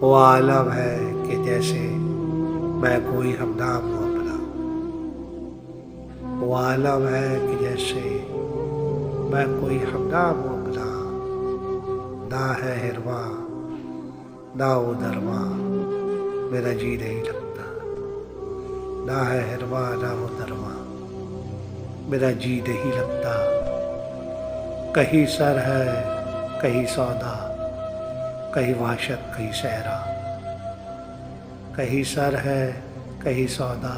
वो आलम है कि जैसे मैं कोई हमनाम हूँ अपना। वो आलम है कि जैसे मैं कोई हमनाम हूँ अपना। ना है हिरवा ना वो दरवा, मेरा जी नहीं लगता। ना है हिरवा ना वो दरवा, मेरा जी नहीं लगता। कहीं सर है कहीं सौदा, कहीं वाशत कहीं सहरा। कहीं सर है कहीं सौदा,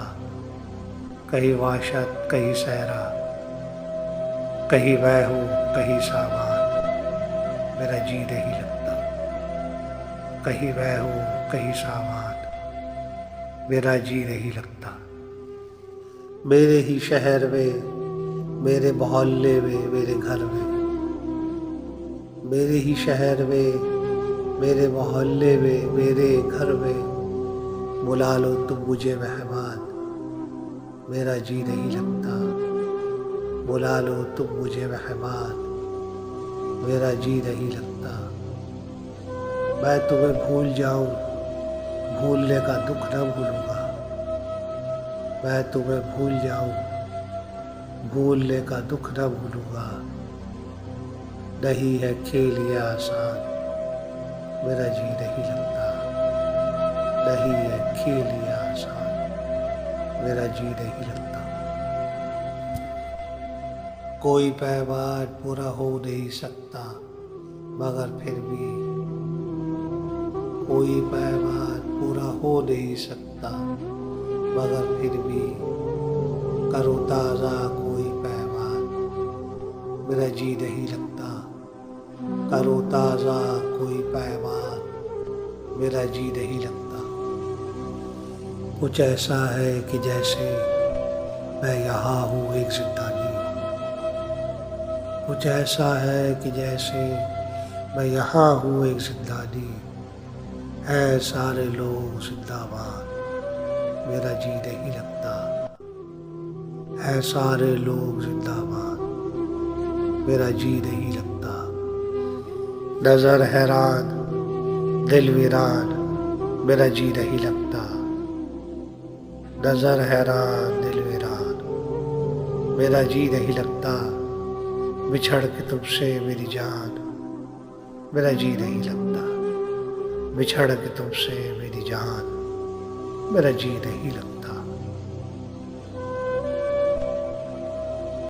कहीं वाशत कहीं सहरा। कहीं मैं हूँ कहीं सामान, मेरा जी नहीं लगता। कहीं मैं हूँ कहीं सामान, मेरा जी नहीं लगता। मेरे ही शहर में, मेरे मोहल्ले में, मेरे घर में। मेरे ही शहर में, मेरे मोहल्ले में, मेरे घर में। बुला लो तुम मुझे मेहमान, मेरा जी नहीं लगता। बुला लो तुम मुझे मेहमान, मेरा जी नहीं लगता। मैं तुम्हें भूल जाऊं, भूलने का दुख न भूलूंगा। मैं तुम्हें भूल जाऊं, भूलने का दुख न भूलूंगा। नहीं है खेल ये आसान, मेरा जी नहीं लगता। नहीं है खेल ये आसान, मेरा जी नहीं लगता। कोई पैमान पूरा हो नहीं सकता, मगर फिर भी कोई पैमान पूरा हो नहीं सकता, मगर फिर भी करो ताज़ा कोई पैमान, मेरा जी नहीं लगता। करो ताज़ा कोई पैमान, मेरा जी नहीं लगता। कुछ ऐसा है कि जैसे मैं यहाँ हूँ एक जिंदानी। कुछ ऐसा है कि जैसे मैं यहाँ हूँ एक जिंदानी। है सारे लोग जिंदाबाद, मेरा जी नहीं लगता। है सारे लोग जिंदाबाद, मेरा जी नहीं लगता। नजर हैरान दिल वीरान, मेरा जी नहीं लगता। नजर हैरान दिल वीरान, मेरा जी नहीं लगता। बिछड़ के तुमसे मेरी जान, मेरा जी नहीं लगता। बिछड़ के तुमसे मेरी जान, मेरा जी नहीं लगता।